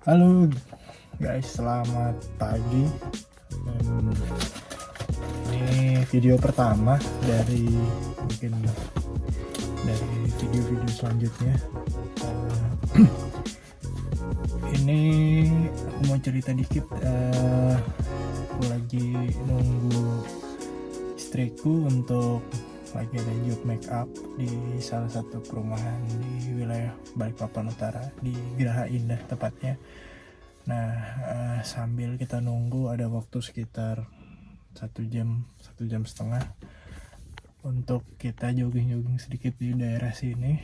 Halo guys, selamat pagi. Ini video pertama dari mungkin dari video-video selanjutnya. Ini aku mau cerita dikit. Aku lagi nunggu istriku untuk lagi ada job make up di salah satu perumahan di wilayah Balikpapan Utara, di Geraha Indah tepatnya. Nah, sambil kita nunggu ada waktu sekitar 1 jam, 1 jam setengah untuk kita jogging-jogging sedikit di daerah sini.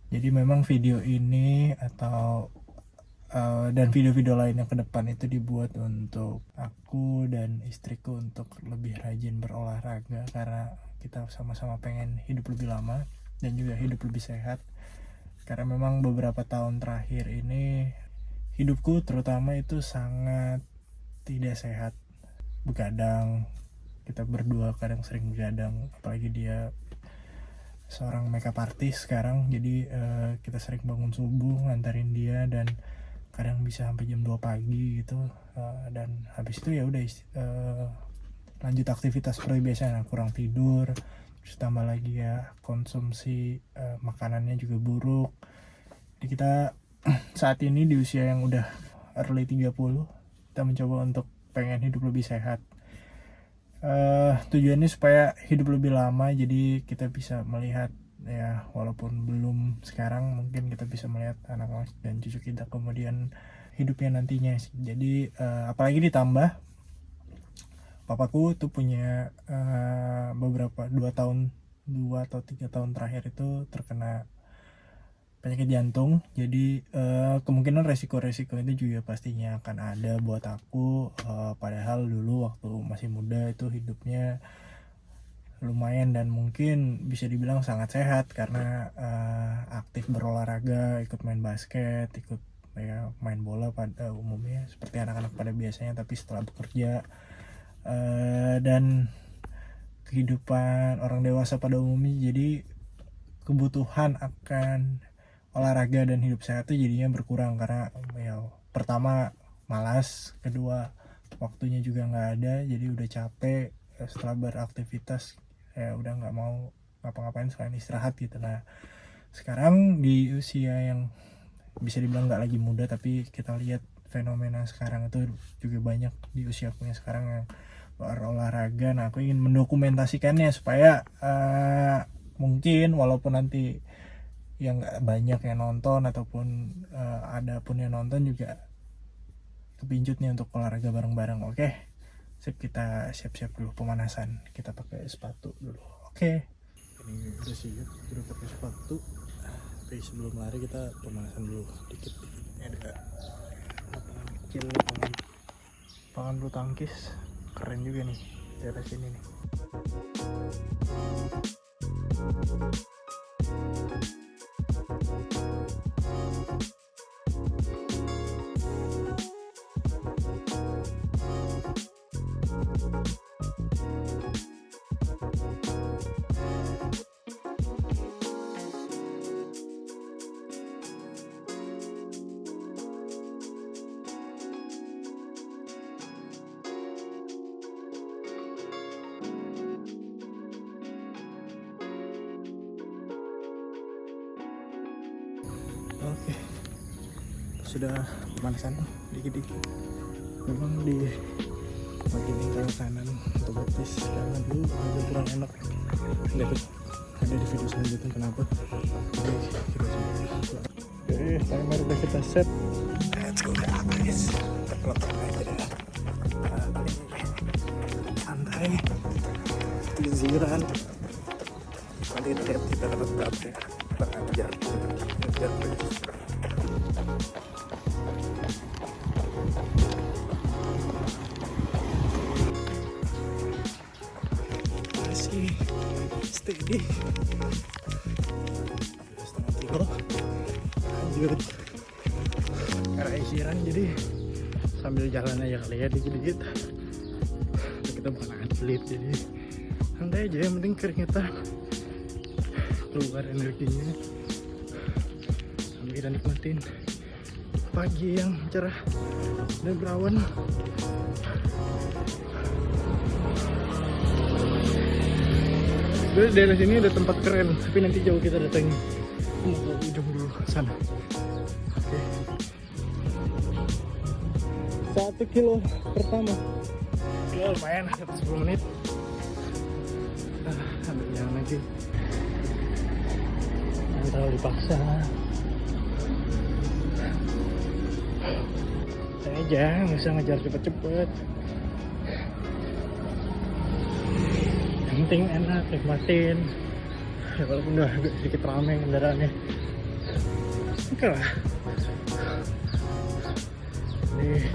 Jadi memang video ini dan video-video lain yang ke depan itu dibuat untuk aku dan istriku untuk lebih rajin berolahraga, karena kita sama-sama pengen hidup lebih lama dan juga hidup lebih sehat. Karena memang beberapa tahun terakhir ini hidupku terutama itu sangat tidak sehat. Begadang, kita berdua kadang sering begadang, apalagi dia seorang makeup artist sekarang. Jadi kita sering bangun subuh nganterin dia dan kadang bisa sampai jam 2 pagi gitu. Dan habis itu ya udah lanjut aktivitas seperti biasa. Nah, kurang tidur, terus tambah lagi ya konsumsi makanannya juga buruk. Jadi kita saat ini di usia yang udah early 30, kita mencoba untuk pengen hidup lebih sehat. Tujuannya supaya hidup lebih lama, jadi kita bisa melihat, ya walaupun belum sekarang, mungkin kita bisa melihat anak-anak dan cucu kita kemudian hidupnya nantinya. Jadi apalagi ditambah papaku tuh punya beberapa 2 atau 3 tahun terakhir itu terkena penyakit jantung. Jadi kemungkinan resiko-resiko itu juga pastinya akan ada buat aku. Padahal dulu waktu masih muda itu hidupnya lumayan dan mungkin bisa dibilang sangat sehat, karena aktif berolahraga, ikut main basket, ikut ya main bola pada umumnya seperti anak-anak pada biasanya. Tapi setelah bekerja dan kehidupan orang dewasa pada umumnya, jadi kebutuhan akan olahraga dan hidup sehat itu jadinya berkurang, karena ya pertama malas, kedua waktunya juga nggak ada, jadi udah capek setelah beraktivitas, ya udah nggak mau ngapa-ngapain selain istirahat gitu. Nah, sekarang di usia yang bisa dibilang nggak lagi muda, tapi kita lihat fenomena sekarang itu juga banyak di usia aku yang sekarang yang berolahraga. Nah, aku ingin mendokumentasikannya supaya mungkin walaupun nanti yang nggak banyak yang nonton ataupun ada pun yang nonton juga kepincut nih untuk olahraga bareng-bareng. Oke, sip, kita siap-siap dulu pemanasan. Kita pakai sepatu dulu. Oke, ini udah siap, udah pakai sepatu. Tapi sebelum lari kita pemanasan dulu dikit. Ini ada lapangan kecil, lapangan bulu tangkis, keren juga nih daerah sini nih. Oke, sudah pemanasan dikit-dikit. Memang di bagian lingkar kanan atau betis kanan dulu agak kurang enak. Lihat tuh, ada di video selanjutnya kenapa. Oke, timer udah kita set. Let's go guys. Kita pelan-pelan aja deh. Santai, tiziran. Nanti kita lihat kita dapat berapa ya. Ngejar masih steady 1,5 kilo. Lanjut karena isiran, jadi sambil jalan aja kali ya dikit-dikit. Kita bukan atlet, jadi santai aja, yang penting keringetan keluar energinya sambil kita nikmatin pagi yang cerah dan berawan. Sebenarnya daerah sini ada tempat keren, tapi nanti jauh kita datangin. Mau ke ujung dulu sana. Oke. 1 kilo pertama. Ya lumayan, 10 menit. Ambil jalan lagi. Jangan terlalu dipaksa. Saya aja nggak usah ngejar cepet-cepet. Yang penting enak, nikmatin. Ya walaupun udah agak sedikit ramai kendaraannya. Oke lah. Nih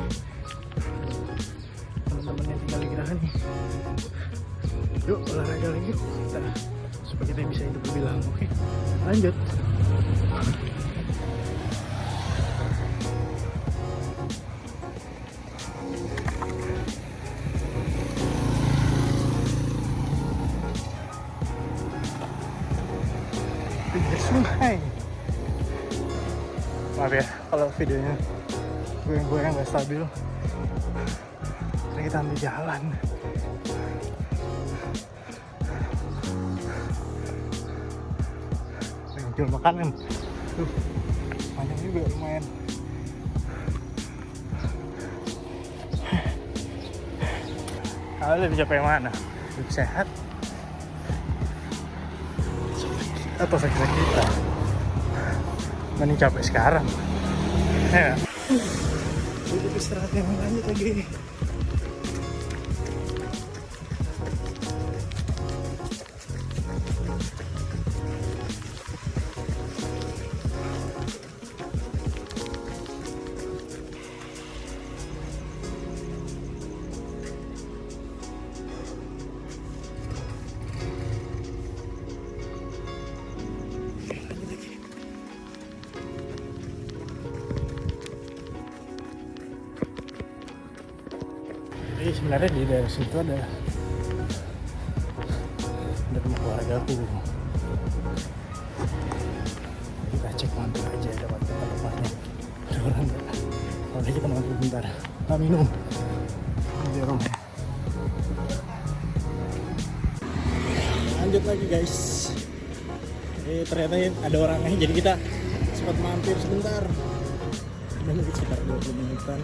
teman-teman yang tinggal di Geraha nih. Yuk olahraga lagi kita, supaya kita bisa hidup lebih lama. Oke, lanjut. Pinggir sungai. Maaf ya kalau videonya gue yang nggak stabil. Karena kita ambil jalan. Jual makanan tuh banyak juga lumayan. Kalau lebih capek yang mana? Lebih sehat atau sakit-sakitan? Mending capek sekarang ya. Butuh istirahat yang lanjut lagi. Jadi sebenarnya di daerah situ ada rumah keluarga aku. Kita cek mampir aja dapat tempat-tempatnya. Ada orang nggak? Kalau kita mampir bentar, nggak minum di rumah. Lanjut lagi guys. Ternyata ada orangnya, jadi kita sempat mampir sebentar. Udah mungkin sekitar 20 menitan.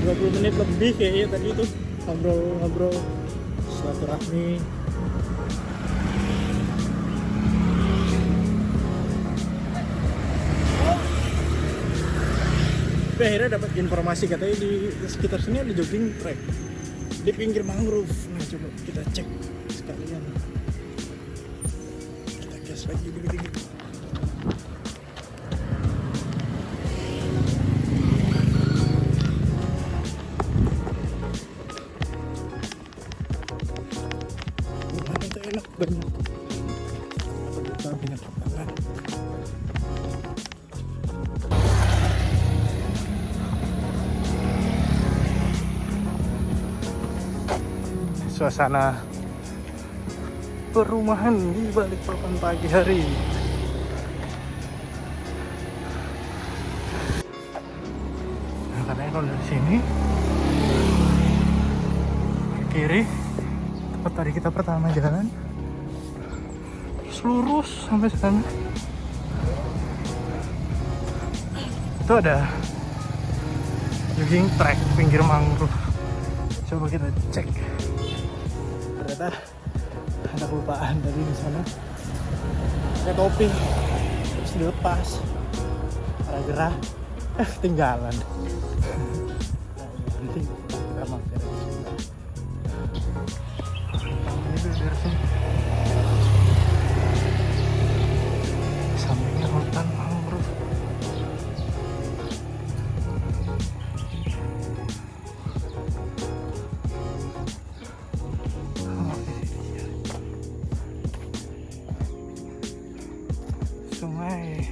20 menit lebih kayaknya tadi itu ngobrol-ngobrol silaturahmi. Tapi akhirnya dapat informasi katanya di sekitar sini ada jogging track di pinggir mangrove. Nah coba kita cek sekalian. Kita gas lagi dikit-dikit. Enak banyak. Banyak banget. Suasana perumahan di Balikpapan pagi hari. Nah, karena kalau dari sini ke kiri tempat tadi kita pertama jalan, terus lurus sampai sana. Itu ada jogging track pinggir mangrove. Coba kita cek. Ternyata ada kelupaan tadi di sana. Pakai topi, terus dilepas. Gerah-gerah, tinggalan. Nanti kita mampir di sini. Itu dari sini. Sampingnya hutan mangrove. Sungai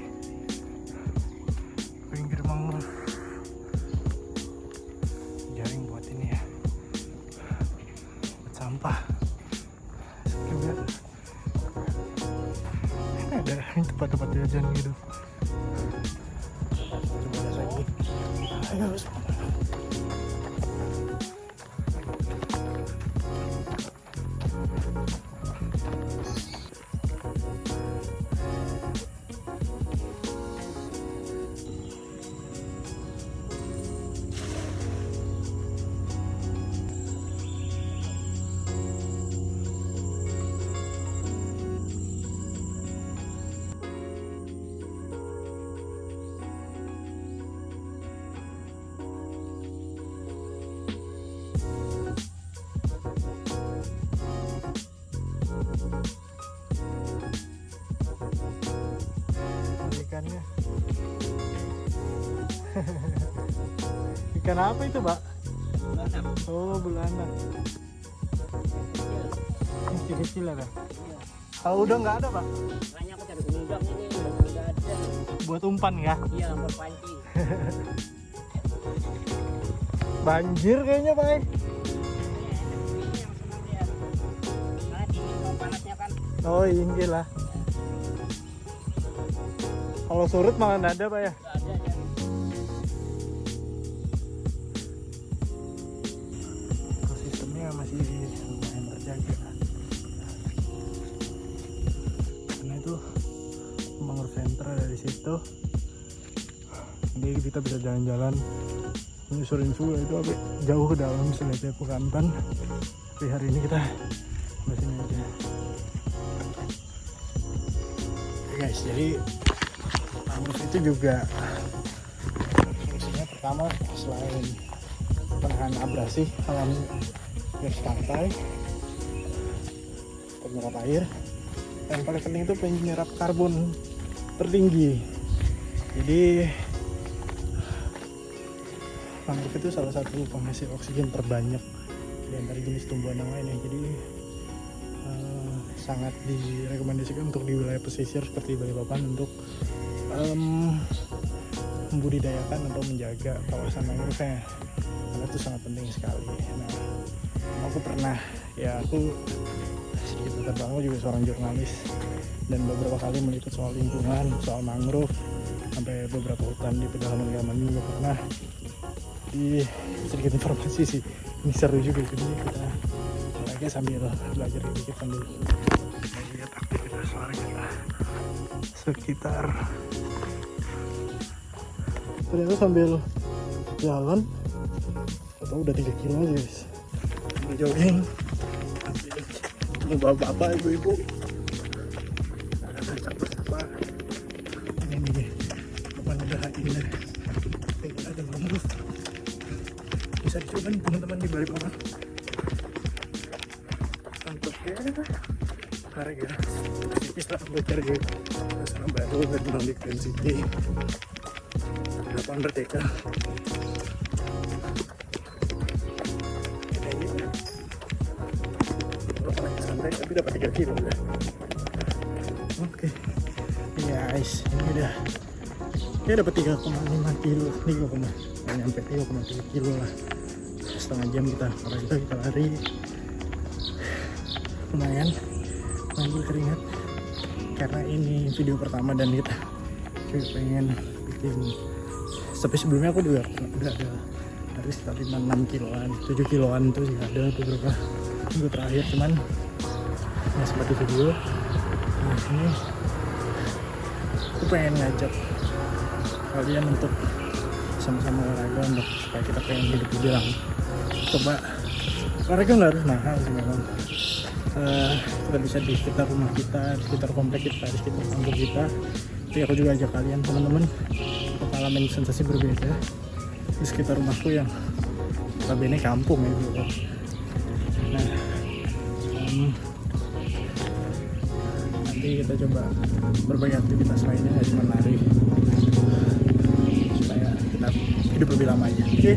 pinggir mangrove. Jaring buat ini ya, buat sampah. Juga ini ada tempat-tempat jajan gitu. Coba lagi. Ayo, ikannya. Ikan apa itu, Pak? Bulanak. Oh, bulanak. Kecil-kecil ada. Kalau udah nggak ada, Pak? Makanya aku cari udang ini, udah nggak ada. Buat umpan ya? Iya, buat pancing. Banjir kayaknya, Pak. Ini yang senang dia. Karena dingin kalau panasnya kan. Oh, iya lah. Kalau surut malah nggak ada, Pak ya? Nggak ada ya. Ekosistemnya masih lumayan terjaga. Karena itu mangrove center dari situ. Jadi kita bisa jalan-jalan menyusurin sungai itu agak jauh ke dalam Selednya Bekantan. Tapi hari ini kita di sini aja. Oke guys, jadi mangrove itu juga fungsinya pertama selain penahan abrasi alami garis pantai, penyerap air, yang paling penting itu penyerap karbon tertinggi. Jadi mangrove itu salah satu penghasil oksigen terbanyak di antara jenis tumbuhan yang lainnya. Jadi sangat direkomendasikan untuk di wilayah pesisir seperti Balikpapan untuk membudidayakan atau menjaga kawasan mangrove-nya, karena itu sangat penting sekali. Nah, aku pernah, ya aku sedikit latar belakang juga seorang jurnalis dan beberapa kali meliput soal lingkungan, soal mangrove, sampai beberapa hutan di pedalaman Yaman juga pernah. Di sedikit informasi sih, ini seru juga, jadi kita lagi sambil belajar sedikit sambil lihat aktivitas warga sekitar. Ternyata sambil jalan, atau udah 3 kilo aja guys, sambil jogging, bapak-bapak, ibu-ibu, ada siapa-siapa. Ini depan udah indah, ada mangrove. Bisa dicoba nih teman-teman di Balikpapan. Untuk ya harga kita buat cari suasana baru berkembang di Grand City. Harapan Merdeka. Kalau santai tapi dapat 3 kilo ya. Oke. Ya guys, ini udah ya dapat 3,5 kilo, 3,3 kilo lah. Setengah jam kita lari, lumayan ambil keringat karena ini video pertama dan kita juga pengen bikin. Tapi sebelumnya aku juga udah ada dari sekitar 5-6 kiloan, 7 kiloan itu sih ada beberapa minggu terakhir, cuman nggak sempat di video. Nah ini aku pengen ngajak kalian untuk sama-sama olahraga, untuk supaya kita pengen hidup lebih lama. Coba olahraga nggak harus mahal sih memang. Kita bisa di sekitar rumah kita, di sekitar komplek kita, di sekitar kampung kita. Tapi aku juga ajak kalian teman-teman untuk ngalamin sensasi berbeda di sekitar rumahku yang notabene kampung ya gitu. Nah nanti kita coba berbagai aktivitas lainnya, nggak cuma lari, supaya kita hidup lebih lama aja. Oke,